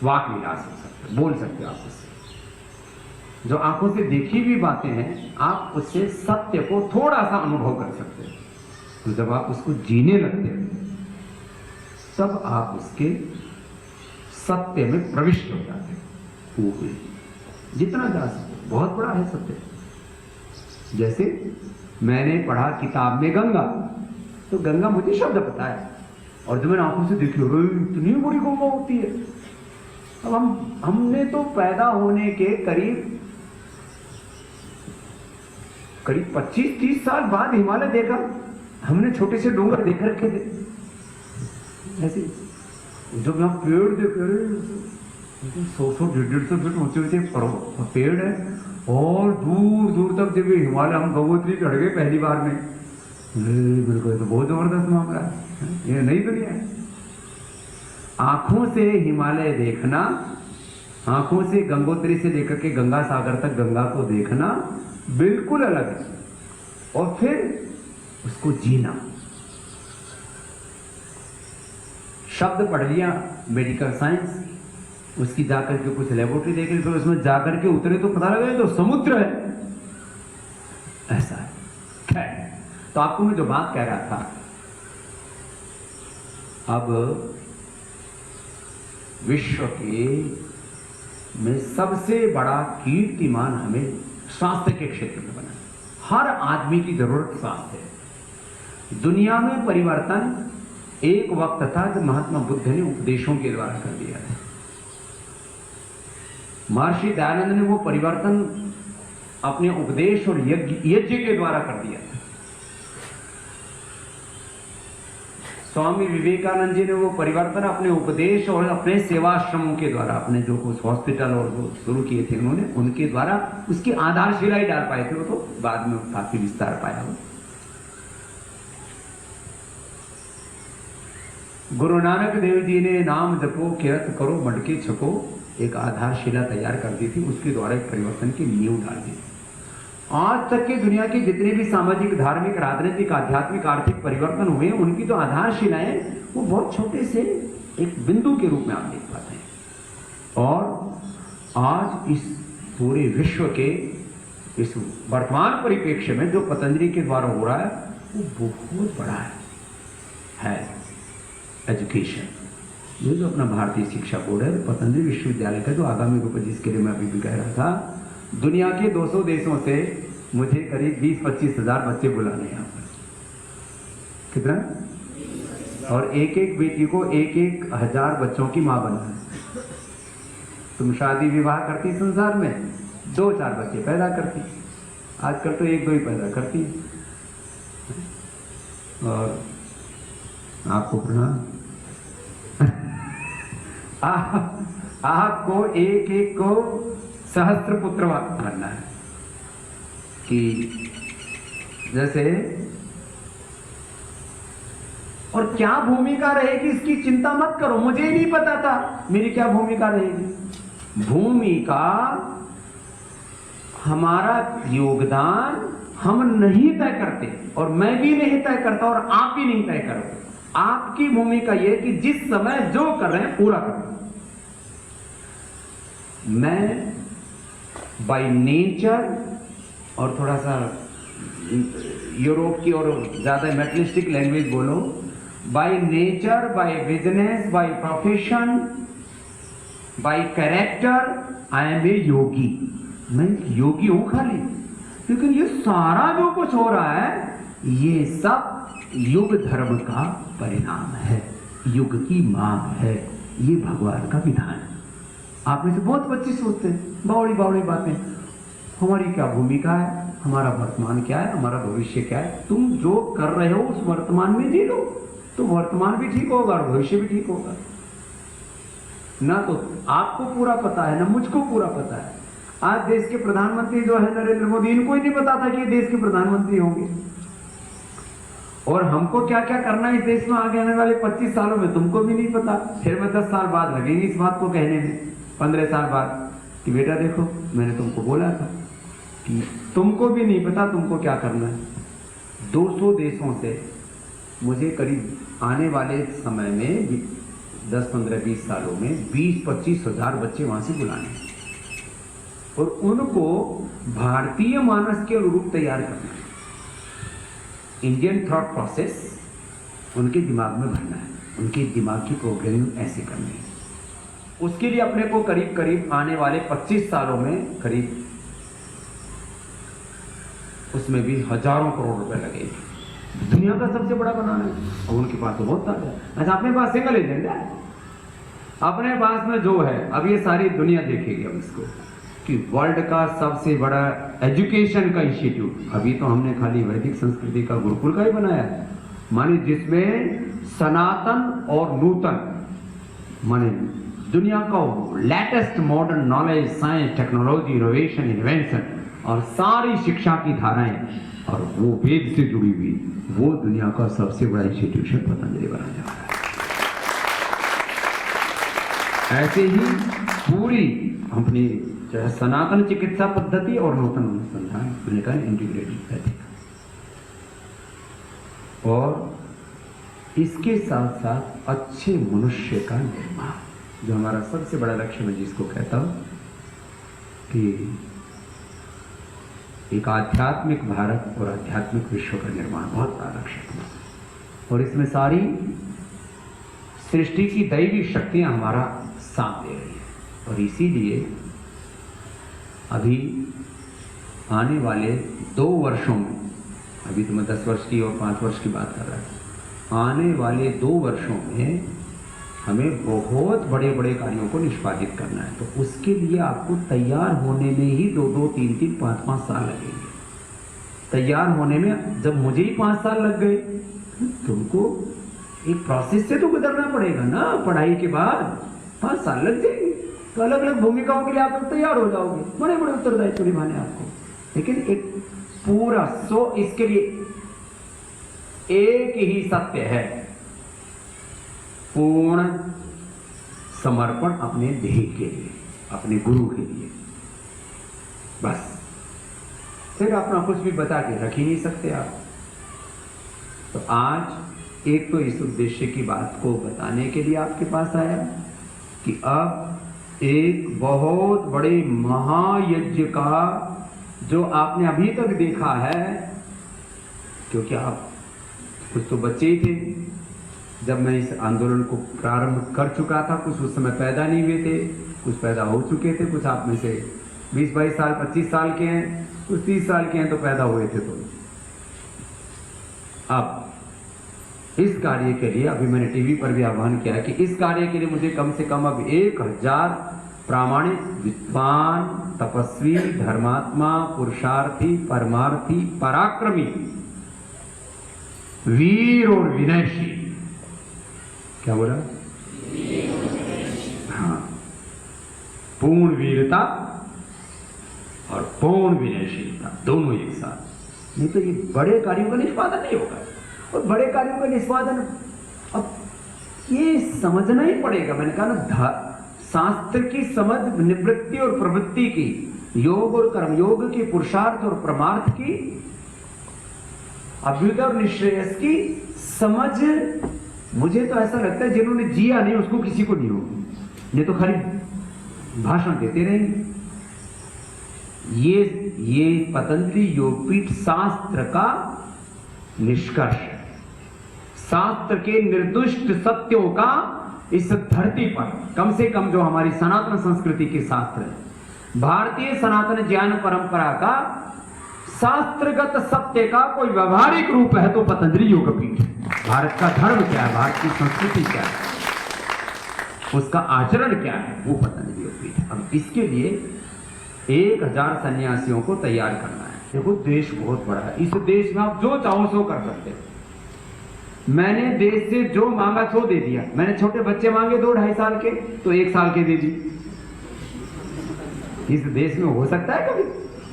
वाक विलास हो सकता है, बोल सकते हो आप उससे। जो आंखों से देखी हुई बातें हैं आप उससे सत्य को थोड़ा सा अनुभव कर सकते हो। तो जब आप उसको जीने लगते हो तब आप उसके सत्य में प्रविष्ट हो जाते हो। वो जितना जा सके, बहुत बड़ा है सत्य। जैसे मैंने पढ़ा किताब में गंगा, तो गंगा मुझे शब्द पता है, और जो मैंने आंखों से देखी इतनी बड़ी गंगा होती है। अब हमने तो पैदा होने के करीब 25-30 साल बाद हिमालय देखा। हमने छोटे से डोंगर देख रखे थे ऐसे, जब यहाँ पेड़ देख रहे 100-150 फीट ऊंचे ऊंचे पेड़ है, और दूर दूर तक जब हिमालय हम गंगोत्री चढ़ गए पहली बार में, मेरे को तो बहुत जबरदस्त मामला है, ये नई दुनिया है। आंखों से हिमालय देखना, आंखों से गंगोत्री से लेकर के गंगा सागर तक गंगा को देखना बिल्कुल अलग है, और फिर उसको जीना। शब्द पढ़ लिया मेडिकल साइंस, उसकी जाकर के कुछ लेबोरेटरी देख ली, फिर उसमें जाकर के उतरे तो पता लगा तो समुद्र है, ऐसा है। खैर, तो आपको मैं जो बात कह रहा था, अब विश्व के में सबसे बड़ा कीर्तिमान हमें स्वास्थ्य के क्षेत्र में बना। हर आदमी की जरूरत स्वास्थ्य है। दुनिया में परिवर्तन एक वक्त था जब महात्मा बुद्ध ने उपदेशों के द्वारा कर दिया था। महर्षि दयानंद ने वो परिवर्तन अपने उपदेश और यज्ञ के द्वारा कर दिया था। स्वामी विवेकानंद जी ने वो परिवर्तन अपने उपदेश और अपने सेवाश्रमों के द्वारा, अपने जो कुछ हॉस्पिटल और जो शुरू किए थे उन्होंने, उनके द्वारा उसकी आधारशिला ही डाल पाए थे। वो तो बाद में काफी विस्तार पाया हो। गुरु नानक देव जी ने नाम जपो किरत करो मटके छको एक आधारशिला तैयार कर दी थी, उसके द्वारा एक परिवर्तन की नींव डाल दी। आज तक के दुनिया के जितने भी सामाजिक, धार्मिक, राजनीतिक, आध्यात्मिक, आर्थिक परिवर्तन हुए, उनकी जो आधारशिलाएं वो बहुत छोटे से एक बिंदु के रूप में आप देख पाते हैं। और आज इस पूरे विश्व के इस वर्तमान परिप्रेक्ष्य में जो पतंजलि के द्वारा हो रहा है वो बहुत बड़ा है एजुकेशन। ये जो अपना भारतीय शिक्षा बोर्ड है, पतंजलि विश्वविद्यालय का जो आगामी रूप, जिसके लिए मैं अभी भी कह रहा था, दुनिया के 200 देशों से मुझे करीब 20-25 हजार बच्चे बुलाने हैं यहाँ पर। कितना? और एक एक बेटी को 1-1 हजार बच्चों की माँ बनना है। तुम शादी विवाह करती संसार में 2-4 बच्चे पैदा करती, आजकल तो 1-2 ही पैदा करती। और आपको प्रणाम, आपको एक को सहस्त्र पुत्र बनना है। कि जैसे, और क्या भूमिका रहेगी इसकी चिंता मत करो, मुझे ही नहीं पता था मेरी क्या भूमिका रहेगी। भूमिका, हमारा योगदान हम नहीं तय करते, और मैं भी नहीं तय करता, और आप भी नहीं तय करते। आपकी भूमिका यह कि जिस समय जो कर रहे हैं पूरा करो। मैं बाय नेचर, और थोड़ा सा यूरोप की और ज्यादा मेटलिस्टिक लैंग्वेज बोलो, by nature, by business, by profession, by character I am a yogi. मैं योगी हूं खाली, लेकिन ये सारा जो कुछ हो रहा है ये सब युग धर्म का परिणाम है, युग की मांग है, ये भगवान का विधान है। आप में से बहुत बच्चे सोचते हैं बावड़ी बावड़ी बातें, हमारी क्या भूमिका है। हमारा वर्तमान क्या है, हमारा भविष्य क्या है। तुम जो कर रहे हो उस वर्तमान में जी लो, तो वर्तमान भी ठीक होगा और भविष्य भी ठीक होगा। ना तो आपको पूरा पता है, ना मुझको पूरा पता है। आज देश के प्रधानमंत्री जो है नरेंद्र मोदी, इनको ही नहीं पता था कि ये देश के प्रधानमंत्री होंगे। और हमको क्या क्या करना है इस देश में आगे आने वाले 25 सालों में तुमको भी नहीं पता। फिर मैं 10 साल बाद लगेंगे इस बात को कहने में, 15 साल बाद, कि बेटा देखो मैंने तुमको बोला था कि तुमको भी नहीं पता तुमको क्या करना है। 200 देशों से मुझे करीब आने वाले समय में 10, 15, 20 सालों में 20-25 हजार बच्चे वहां से बुलाने हैं और उनको भारतीय मानस के अनुरूप तैयार करना है। इंडियन थॉट प्रोसेस उनके दिमाग में भरना है, उनके दिमाग की प्रोग्रामिंग ऐसे करनी है। उसके लिए अपने को करीब करीब आने वाले 25 सालों में करीब उसमें भी हजारों करोड़ रुपए लगेंगे। दुनिया का सबसे बड़ा बनाना है और उनके पास तो बहुत ताजा है। अच्छा, अपने पास सिंगल एजेंट है, अपने पास में जो है, अब ये सारी दुनिया देखेगी अब इसको कि वर्ल्ड का सबसे बड़ा एजुकेशन का इंस्टीट्यूट, अभी तो हमने खाली वैदिक संस्कृति का गुरुकुल का ही बनाया है, माने जिसमें सनातन और नूतन माने दुनिया का latest modern knowledge, science, technology, innovation, invention और सारी शिक्षा की धाराएं और वो वेद से जुड़ी हुई, वो दुनिया का सबसे बड़ा इंस्टीट्यूशन पतंजलि बनाने जा रहा है। ऐसे ही पूरी अपनी जो है सनातन चिकित्सा पद्धति और नूतन अनुसंधान मैंने कहा इंटीग्रेटेड पैथिक, और इसके साथ साथ अच्छे मनुष्य का निर्माण, जो हमारा सबसे बड़ा लक्ष्य मैं जिसको कहता हूं कि एक आध्यात्मिक भारत और आध्यात्मिक विश्व का निर्माण बहुत बड़ा लक्ष्य है। और इसमें सारी सृष्टि की दैवी शक्तियां हमारा साथ दे रही है। और इसीलिए अभी आने वाले 2 वर्षों में, अभी तो मैं 10 वर्ष की और 5 वर्ष की बात कर रहा था, आने वाले 2 वर्षों में हमें बहुत बड़े बड़े कार्यों को निष्पादित करना है। तो उसके लिए आपको तैयार होने में ही 2-2, 3-3, 5-5 साल लगेंगे। तैयार होने में जब मुझे ही 5 साल लग गए, तुमको एक प्रोसेस से तो गुजरना पड़ेगा ना। पढ़ाई के बाद 5 साल लग जाएंगे, तो अलग अलग भूमिकाओं के लिए आप लोग तैयार हो जाओगे, बड़े बड़े उत्तरदायित्व निभाने आपको। लेकिन एक पूरा इसके लिए एक ही सत्य है, पूर्ण समर्पण अपने ध्येय के लिए, अपने गुरु के लिए। बस फिर अपना कुछ भी बता के रख ही नहीं सकते आप। तो आज एक तो इस उद्देश्य की बात को बताने के लिए आपके पास आया कि अब एक बहुत बड़े महायज्ञ का जो आपने अभी तक देखा है, क्योंकि आप कुछ तो बच्चे ही थे जब मैं इस आंदोलन को प्रारंभ कर चुका था, कुछ उस समय पैदा नहीं हुए थे, कुछ पैदा हो चुके थे, कुछ आप में से 20-22 साल 25 साल के हैं, कुछ 30 साल के हैं तो पैदा हुए थे। तो अब इस कार्य के लिए अभी मैंने टीवी पर भी आह्वान किया है कि इस कार्य के लिए मुझे कम से कम अब 1000 प्रामाणिक विद्वान, तपस्वी, धर्मात्मा, पुरुषार्थी, परमार्थी, पराक्रमी, वीर और विनयशील, क्या बोला? हाँ, पूर्ण वीरता और पूर्ण विनयशीलता दोनों एक साथ, नहीं तो ये बड़े कार्यों का निष्पादन नहीं होगा। और बड़े कार्यों का निष्पादन अब ये समझना ही पड़ेगा। मैंने कहा ना, शास्त्र की समझ निवृत्ति और प्रवृत्ति की, योग और कर्मयोग की, पुरुषार्थ और परमार्थ की, अभ्युदय और निश्रेयस की समझ, मुझे तो ऐसा लगता है जिन्होंने जिया नहीं उसको किसी को नहीं होगी, नहीं तो खाली भाषण देते रहेंगे। ये पतंजलि योगपीठ शास्त्र का निष्कर्ष है, शास्त्र के निर्दिष्ट सत्यों का इस धरती पर, कम से कम जो हमारी सनातन संस्कृति के शास्त्र है, भारतीय सनातन ज्ञान परंपरा का शास्त्रगत सत्य का कोई व्यवहारिक रूप है तो पतंजलि योगपीठ। भारत का धर्म क्या है, भारत की संस्कृति क्या है, उसका आचरण क्या है, वो पतंजलि योगपीठ। अब इसके लिए 1000 सन्यासियों को तैयार करना है। देखो देश बहुत बड़ा है, इस देश में आप जो चाहो सो कर सकते हो। मैंने देश से जो मांगा सो दे दिया। मैंने छोटे बच्चे मांगे 2-2.5 साल के तो 1 साल के दे दी। इस देश में हो सकता है कभी?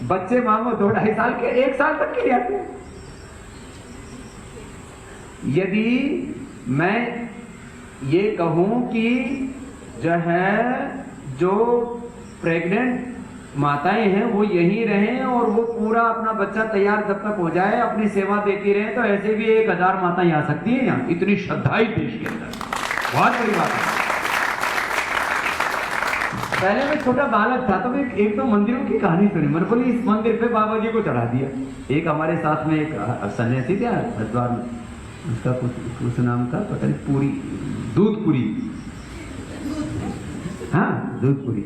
बच्चे मांगो 2-2.5 साल के 1 साल तक के लिए आते हैं। यदि मैं ये कहूं कि जो है जो प्रेग्नेंट माताएं हैं वो यहीं रहें और वो पूरा अपना बच्चा तैयार जब तक हो जाए अपनी सेवा देती रहे, तो ऐसे भी 1000 माताएं आ सकती हैं यहाँ। इतनी श्रद्धा ही देश के अंदर, बहुत बड़ी बात है। पहले मैं छोटा बालक था तो एक तो मंदिरों की कहानी सुनी। मैंने बोली इस मंदिर पे बाबा जी को चढ़ा दिया। एक हमारे साथ में एक सन्यासी थे हरिद्वार में, उसका कुछ नाम था पता नहीं, पूरी दूधपुरी, हाँ दूधपुरी।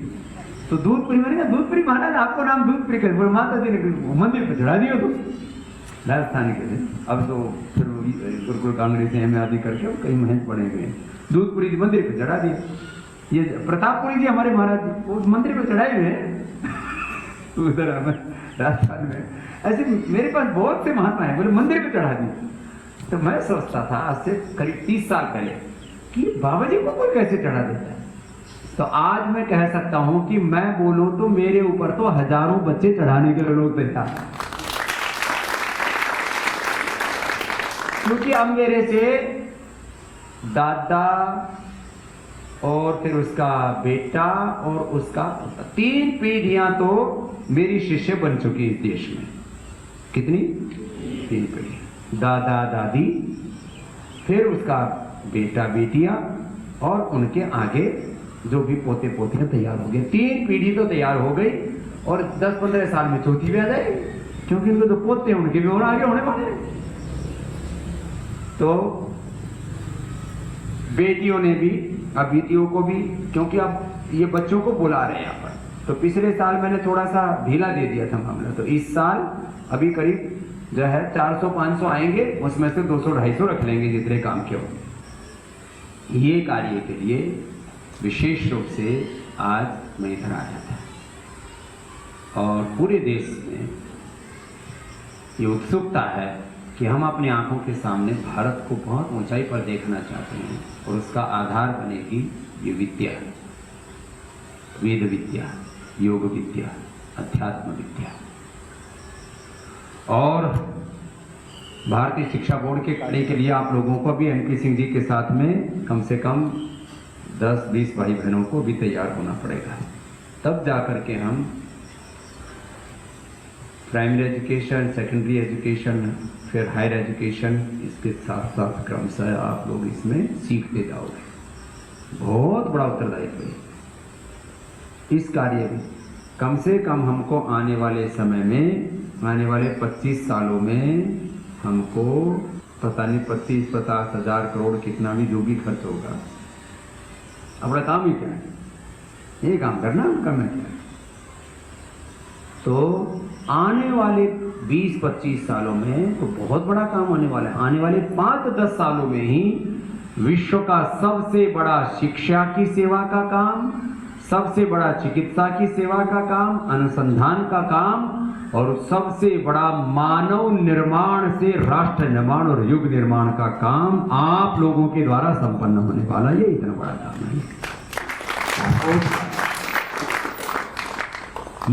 तो दूधपुरी, मैंने कहा दूधपुरी महाराज आपको नाम दूधपुरी कर, बोले माता जी ने मंदिर पे चढ़ा दिया। तो राजस्थानी के थे, अब तो फिर गुरुकुल कांग्रेस एम आदि करके कई महंत बने हुए हैं। दूधपुरी जी मंदिर पे चढ़ा दिया। ये प्रतापपुरी जी हमारे महाराज जी वो मंदिर पे चढ़ाए हुए हैं उधर राजस्थान में। ऐसे मेरे पास बहुत से महात्मा है, बोले मंदिर पे चढ़ा दिया। तो मैं सोचता था आज से करीब 30 साल पहले कि बाबा जी को कोई कैसे चढ़ा देता है। तो आज मैं कह सकता हूं कि मैं बोलूं तो मेरे ऊपर तो हजारों बच्चे चढ़ाने के लिए लोग तैयार हैं, क्योंकि अब मेरे से दादा और फिर उसका बेटा और उसका 3 पीढ़ियां तो मेरी शिष्य बन चुकी इस देश में। कितनी? 3 पीढ़ियां, दादा दादी, फिर उसका बेटा बेटियां और उनके आगे जो भी पोते पोतियां तैयार हो गए। 3 पीढ़ी तो तैयार हो गई और 10-15 साल में चौथी भी आ जाएगी, क्योंकि उनके तो पोते उनके भी और आगे होने वाले हैं। तो बेटियों ने भी, अब बेटियों को भी, क्योंकि अब ये बच्चों को बुला रहे हैं यहाँ पर। तो पिछले साल मैंने थोड़ा सा ढीला दे दिया था मामला, तो इस साल अभी करीब जो है 400-500 आएंगे, उसमें से 200-250 रख लेंगे जितने काम के होंगे। ये कार्य के लिए विशेष रूप से आज मैं इधर आया था और पूरे देश में ये उत्सुकता है कि हम अपनी आंखों के सामने भारत को बहुत ऊंचाई पर देखना चाहते हैं और उसका आधार बनेगी ये विद्या, वेद विद्या, योग विद्या, अध्यात्म विद्या। और भारतीय शिक्षा बोर्ड के कार्य के लिए आप लोगों को भी एनपी सिंह जी के साथ में कम से कम 10-20 भाई बहनों को भी तैयार होना पड़ेगा, तब जाकर के हम प्राइमरी एजुकेशन, सेकेंडरी एजुकेशन, फिर हायर एजुकेशन, इसके साथ साथ क्रमशः आप लोग इसमें सीखते जाओगे। बहुत बड़ा उत्तरदायित्व है इस कार्य में। कम से कम हमको आने वाले समय में, आने वाले 25 सालों में हमको पता नहीं 25-50 हजार करोड़ कितना भी जो भी खर्च होगा, अपना काम ही क्या है, ये काम करना, करना क्या है। तो आने वाले 20-25 सालों में तो बहुत बड़ा काम होने वाला है। आने वाले 5-10 सालों में ही विश्व का सबसे बड़ा शिक्षा की सेवा का काम, सबसे बड़ा चिकित्सा की सेवा का काम, अनुसंधान का काम और सबसे बड़ा मानव निर्माण से राष्ट्र निर्माण और युग निर्माण का काम आप लोगों के द्वारा संपन्न होने वाला। ये इतना बड़ा काम है।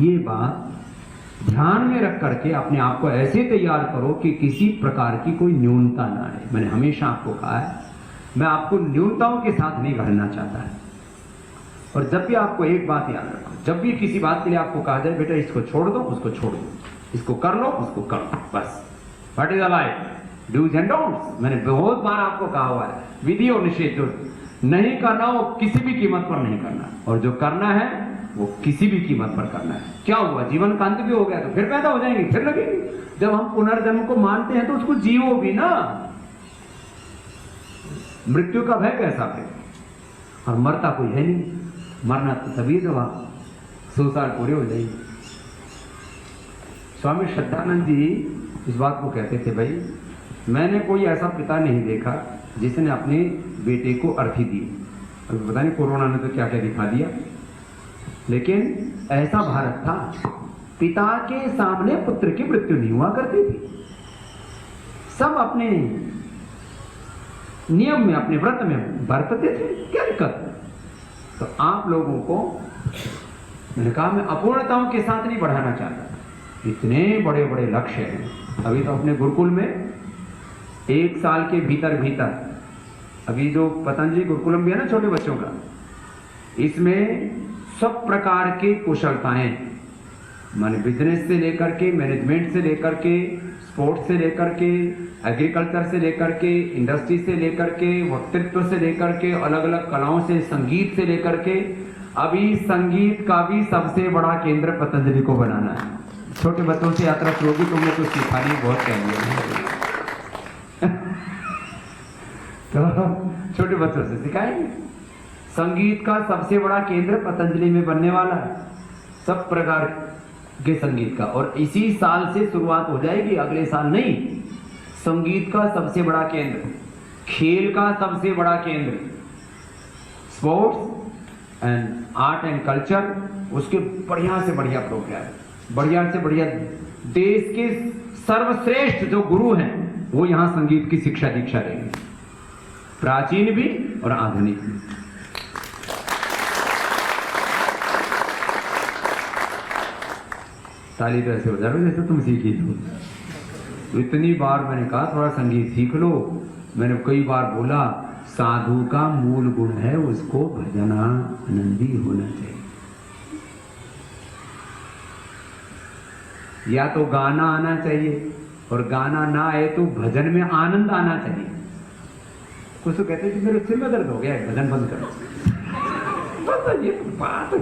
ये बात ध्यान में रख करके अपने आप को ऐसे तैयार करो कि किसी प्रकार की कोई न्यूनता ना आए। मैंने हमेशा आपको कहा है, मैं आपको न्यूनताओं के साथ नहीं भरना चाहता है। और जब भी आपको एक बात याद रखो, जब भी किसी बात के लिए आपको कहा जाए बेटा इसको छोड़ दो, उसको छोड़ दो, इसको कर लो, उसको कर दो, बस। What is the life, dos and don'ts. मैंने बहुत बार आपको कहा हुआ है, विधि और निषेध। जो नहीं करना वो किसी भी कीमत पर नहीं करना, और जो करना है वो किसी भी कीमत पर करना है। क्या हुआ, जीवन का अंत भी हो गया तो फिर पैदा हो जाएंगे, फिर लगेंगे। जब हम पुनर्जन्म को मानते हैं तो उसको जीवो भी ना। मृत्यु का भय कैसा है, और मरता कोई है नहीं। मरना तो तभी जब 100 साल पूरे हो जाएंगे। स्वामी श्रद्धानंद जी इस बात को कहते थे, भाई मैंने कोई ऐसा पिता नहीं देखा जिसने अपने बेटे को अर्थी दी। अभी पता नहीं कोरोना ने तो क्या क्या दिखा दिया, लेकिन ऐसा भारत था पिता के सामने पुत्र की मृत्यु नहीं हुआ करती थी। सब अपने नियम में, अपने व्रत में बरतते थे, क्या दिक्कत। तो आप लोगों को मैंने कहा, मैं अपूर्णताओं के साथ नहीं बढ़ाना चाहता, इतने बड़े बड़े लक्ष्य हैं। अभी तो अपने गुरुकुल में 1 साल के भीतर भीतर, अभी जो पतंजलि गुरुकुलम भी है ना छोटे बच्चों का, इसमें सब प्रकार की कुशलताएं, माने बिजनेस से लेकर के, मैनेजमेंट से लेकर के, स्पोर्ट्स से लेकर के, एग्रीकल्चर से लेकर के, इंडस्ट्री से लेकर के, वक्तृत्व से लेकर के, अलग अलग कलाओं से, संगीत से लेकर के, अभी संगीत का भी सबसे बड़ा केंद्र पतंजलि को बनाना है। छोटे बच्चों से यात्रा शुरू होगी, तुमने कुछ सिखानी बहुत चाहिए तो छोटे बच्चों से सिखाएंगे। संगीत का सबसे बड़ा केंद्र पतंजलि में बनने वाला है, सब प्रकार के संगीत का, और इसी साल से शुरुआत हो जाएगी, अगले साल नहीं। संगीत का सबसे बड़ा केंद्र, खेल का सबसे बड़ा केंद्र, sports and art and culture, उसके बढ़िया से बढ़िया प्रोग्राम, बढ़िया से बढ़िया। देश के सर्वश्रेष्ठ जो गुरु हैं वो यहाँ संगीत की शिक्षा दीक्षा देंगे, प्राचीन भी और आधुनिक भी। ताली तो ऐसे बजा रहे जैसे तुम सीखी थी। इतनी बार मैंने कहा थोड़ा संगीत सीख लो, मैंने कई बार बोला साधु का मूल गुण है उसको भजनानंदी होना चाहिए। या तो गाना आना चाहिए, और गाना ना आए तो भजन में आनंद आना चाहिए। कुछ तो कहते हैं कि मेरे सिर में दर्द हो गया है, भजन बंद करो। बस ये बात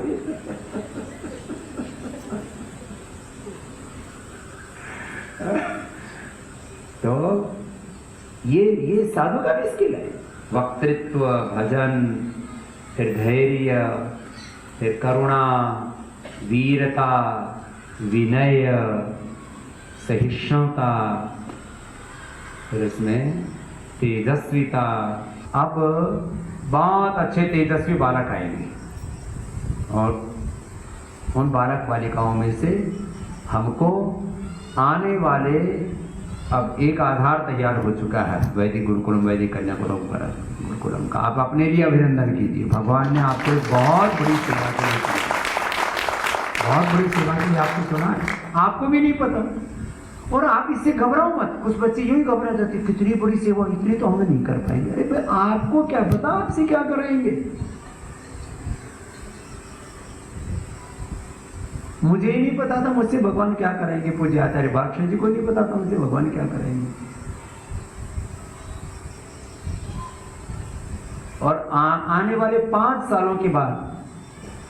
तो ये साधु का भी स्किल है। वक्तृत्व, भजन, फिर धैर्य, फिर करुणा, वीरता, विनय, सहिष्णुता, फिर इसमें तेजस्विता। अब बहुत अच्छे तेजस्वी बालक आएंगे, और उन बालक बालिकाओं में से हमको आने वाले, अब एक आधार तैयार हो चुका है वैदिक गुरुकुलम, वैदिक कन्या गुरुकुलम का। आप अपने लिए अभिनंदन कीजिए, भगवान ने आपको बहुत बड़ी सेवा की, बहुत बड़ी सेवा की, आपको सुना है, आपको भी नहीं पता। और आप इससे घबराओ मत। कुछ बच्चे यूं ही घबरा जाते, कितनी बड़ी सेवा, इतनी तो हम नहीं कर पाएंगे। अरे भाई आपको क्या पता आपसे क्या कराएंगे। मुझे ही नहीं पता था मुझसे भगवान क्या कराएंगे, पूज्य आचार्य बालकृष्ण जी को नहीं पता था मुझसे भगवान क्या कराएंगे। और आने वाले 5 सालों के बाद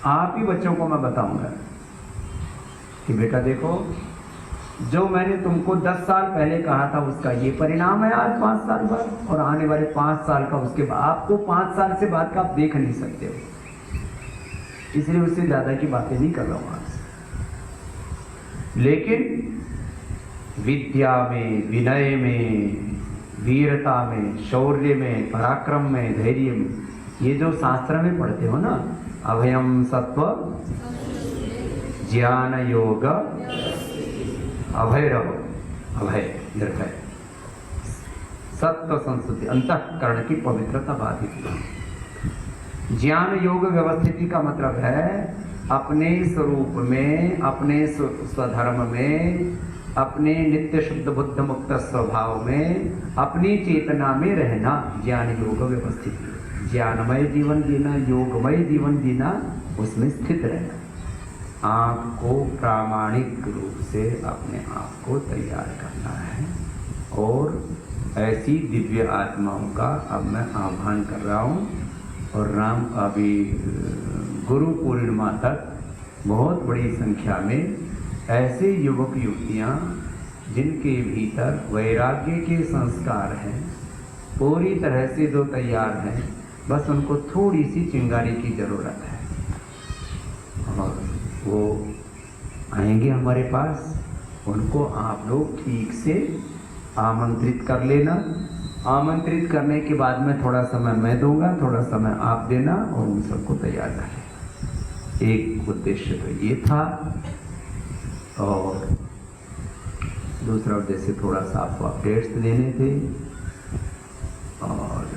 आप ही बच्चों को मैं बताऊंगा कि बेटा देखो, जो मैंने तुमको 10 साल पहले कहा था उसका ये परिणाम है आज 5 साल बाद, और आने वाले 5 साल का उसके बाद। आपको 5 साल से बाद का आप देख नहीं सकते हो, इसलिए उससे ज्यादा की बातें नहीं कर रहा हूं आपसे। लेकिन विद्या में, विनय में, वीरता में, शौर्य में, पराक्रम में, धैर्य में, ये जो शास्त्र में पढ़ते हो ना, अभयम सत्व ज्ञान योग अभय रहो, अभय निर्भय, सत्व संस्कृति, अंतःकरण की पवित्रता बाधित। ज्ञान योग व्यवस्थिति का मतलब है अपने स्वरूप में, अपने स्वधर्म में, अपने नित्य शुद्ध बुद्ध मुक्त स्वभाव में, अपनी चेतना में रहना, ज्ञान योग व्यवस्थिति। ज्ञानमय जीवन जीना, योगमय जीवन जीना, उसमें स्थित रहना। आपको प्रामाणिक रूप से अपने आप को तैयार करना है, और ऐसी दिव्य आत्माओं का अब मैं आह्वान कर रहा हूँ। और राम अभी गुरु पूर्णिमा तक बहुत बड़ी संख्या में ऐसे युवक युवतियाँ जिनके भीतर वैराग्य के संस्कार हैं, पूरी तरह से जो तैयार हैं, बस उनको थोड़ी सी चिंगारी की ज़रूरत है, और वो आएंगे हमारे पास। उनको आप लोग ठीक से आमंत्रित कर लेना। आमंत्रित करने के बाद में थोड़ा समय मैं दूंगा, थोड़ा समय आप देना, और उन सबको तैयार करें। एक उद्देश्य तो ये था और दूसरा उद्देश्य थोड़ा सा आपको अपडेट्स देने थे, और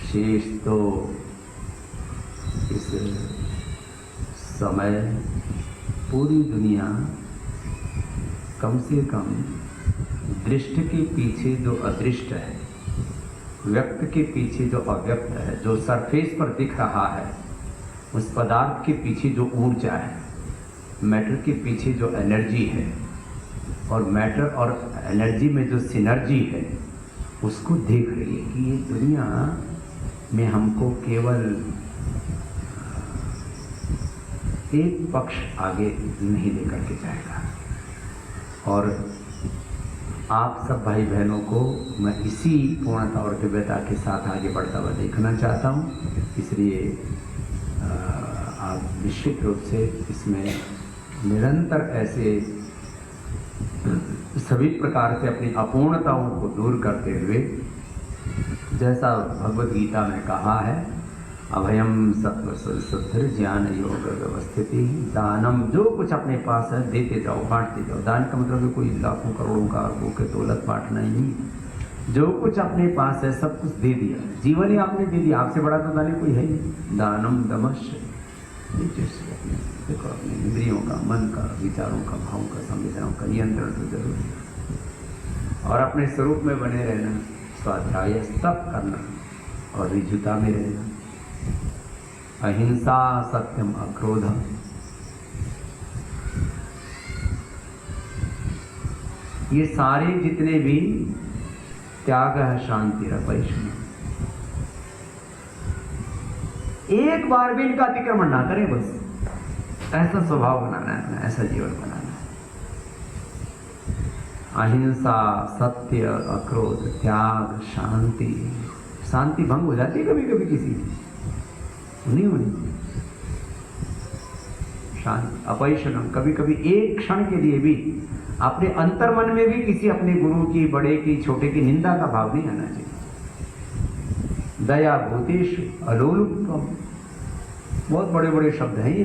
शेष तो इस समय पूरी दुनिया कम से कम दृष्टि के पीछे जो अदृष्ट है, व्यक्त के पीछे जो अव्यक्त है, जो सरफेस पर दिख रहा है, उस पदार्थ के पीछे जो ऊर्जा है, मैटर के पीछे जो एनर्जी है, और मैटर और एनर्जी में जो सिनर्जी है, उसको देख रही है कि ये दुनिया में हमको केवल एक पक्ष आगे नहीं लेकर के जाएगा। और आप सब भाई बहनों को मैं इसी पूर्णता और दिव्यता के साथ आगे बढ़ता हुआ देखना चाहता हूँ, इसलिए आप निश्चित रूप से इसमें निरंतर ऐसे सभी प्रकार से अपनी अपूर्णताओं को दूर करते हुए, जैसा भगवद गीता में कहा है, अभयम सत्सुद्धि ज्ञान योग व्यवस्थिति दानम, जो कुछ अपने पास है देते जाओ, बांटते जाओ। दान का मतलब है कोई लाखों करोड़ों का अरबों के दौलत बांटना ही नहीं, जो कुछ अपने पास है सब कुछ दे दिया, जीवन ही आपने दे दिया, आपसे बड़ा तो दानी कोई है ही। दानम दमश्य, देखो अपने इंद्रियों का, मन का, विचारों का, भावों का, संवेदनाओं का नियंत्रण तो जरूरी है, और अपने स्वरूप में बने रहना, स्वाध्याय सब करना, और रिजुता में रहना, अहिंसा सत्यम अक्रोधम, ये सारे जितने भी त्याग है, शांति रपैशम, एक बार भी इनका अतिक्रमण ना करें, बस ऐसा स्वभाव बनाना है, ऐसा जीवन बनाना है। अहिंसा, सत्य, अक्रोध, त्याग, शांति। शांति भंग हो जाती है कभी कभी किसी की, नहीं होनी। शांति, अपैशनम, कभी कभी एक क्षण के लिए भी अपने अंतर्मन में भी किसी अपने गुरु की, बड़े की, छोटे की निंदा का भाव नहीं आना चाहिए। दया भूतेषु अलोलुप्तम, बहुत बड़े बड़े शब्द हैं ये,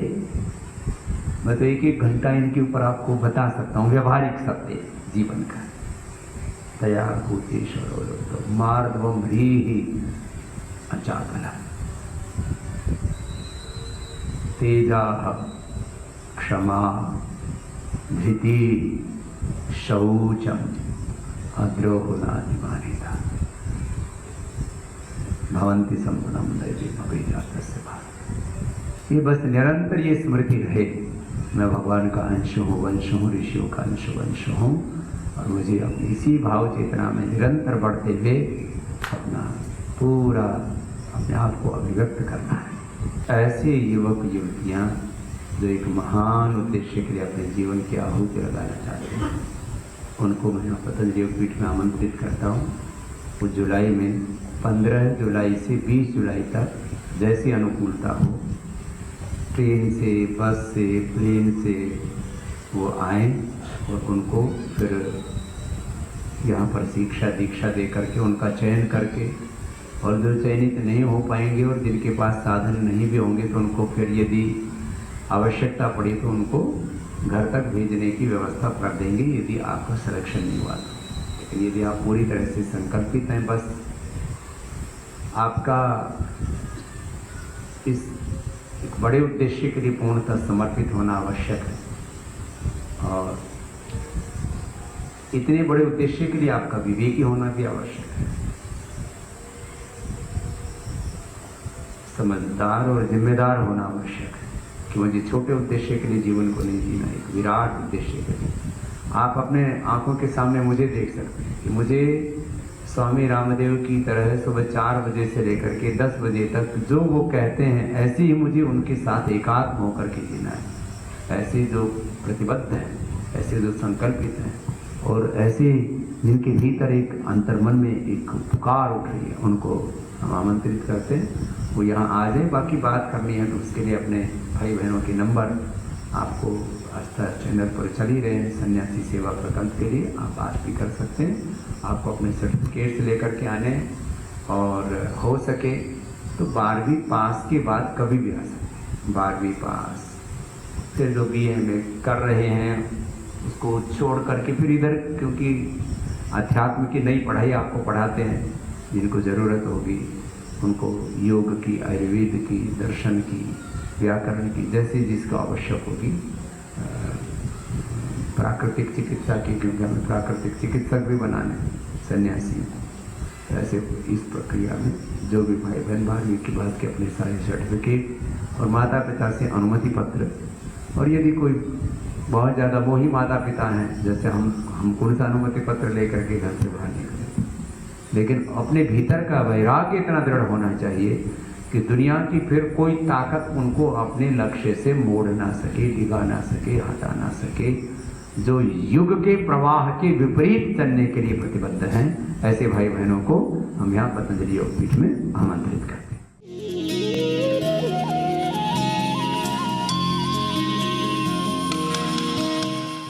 मैं तो एक एक घंटा इनके ऊपर आपको बता सकता हूँ, व्यवहारिक सत्य जीवन का। दया भूतेषु अलोलुप्तम मार्दवम ह्रीः अचाकलः तेजः क्षमा धृति शौचम अद्रोहुनादिमानिता भवन्ति सम्पन्नम दैवी अभिजातस्य भाव। ये बस निरंतर ये स्मृति रहे, मैं भगवान का अंश हूँ, वंश हूँ, ऋषियों का अंश वंश हूँ, और मुझे अपनी इसी भाव चेतना में निरंतर बढ़ते हुए अपना पूरा अपने आप को अभिव्यक्त करना है। ऐसे युवक युवतियाँ जो एक महान उद्देश्य के लिए अपने जीवन की आहुति लगाना चाहते हैं, उनको मैं पतंजलि योगपीठ में आमंत्रित करता हूँ। वो जुलाई में 15 जुलाई से 20 जुलाई तक जैसी अनुकूलता हो, ट्रेन से, बस से, प्लेन से वो आए, और उनको फिर यहाँ पर शिक्षा दीक्षा दे करके उनका चयन करके, और जो चयनित नहीं हो पाएंगे और जिनके पास साधन नहीं भी होंगे तो उनको फिर यदि आवश्यकता पड़ी तो उनको घर तक भेजने की व्यवस्था कर देंगे, यदि आपका सिलेक्शन नहीं हुआ तो। लेकिन यदि आप पूरी तरह से संकल्पित हैं, बस आपका इस एक बड़े उद्देश्य के लिए पूर्णतः समर्पित होना आवश्यक है, और इतने बड़े उद्देश्य के लिए आपका विवेकी होना भी आवश्यक है। समझदार और जिम्मेदार होना आवश्यक है कि मुझे छोटे उद्देश्य के लिए जीवन को नहीं जीना, एक विराट उद्देश्य के लिए। आप अपने आंखों के सामने मुझे देख सकते हैं कि मुझे स्वामी रामदेव की तरह सुबह 4 बजे से लेकर के 10 बजे तक जो वो कहते हैं ऐसे ही मुझे उनके साथ एकात्म होकर के जीना है। ऐसे जो प्रतिबद्ध हैं, ऐसे जो संकल्पित हैं, और ऐसे जिनके भीतर एक अंतर्मन में एक पुकार उठ रही है, उनको हम आमंत्रित करते हैं वो यहाँ आ जाए। बाकी बात करनी है तो उसके लिए अपने भाई बहनों के नंबर आपको आस्था चैनल पर चल ही रहे हैं, सन्यासी सेवा प्रकल्प के लिए आप बात भी कर सकते हैं। आपको अपने सर्टिफिकेट्स लेकर के आने, और हो सके तो 12वीं पास के बाद कभी भी आ सकते हैं। 12वीं पास से जो BA में कर रहे हैं उसको छोड़ करके फिर इधर, क्योंकि अध्यात्म की नई पढ़ाई आपको पढ़ाते हैं, जिनको ज़रूरत होगी उनको योग की, आयुर्वेद की, दर्शन की, व्याकरण की, जैसे जिसको आवश्यक होगी, प्राकृतिक चिकित्सा की, क्योंकि हमें प्राकृतिक चिकित्सक भी बनाने सन्यासी को। ऐसे इस प्रक्रिया में जो भी भाई बहन 12वीं के बाद के अपने सारे सर्टिफिकेट और माता पिता से अनुमति पत्र, और यदि कोई बहुत ज़्यादा मोही माता पिता हैं, जैसे हम कौन सा अनुमति पत्र लेकर के घर से बाहर निकले, लेकिन अपने भीतर का वैराग्य इतना दृढ़ होना चाहिए कि दुनिया की फिर कोई ताकत उनको अपने लक्ष्य से मोड़ ना सके, डिगा ना सके, हटा ना सके। जो युग के प्रवाह के विपरीत चलने के लिए प्रतिबद्ध हैं, ऐसे भाई बहनों को हम यहाँ पतंजलि योगपीठ में आमंत्रित करते हैं।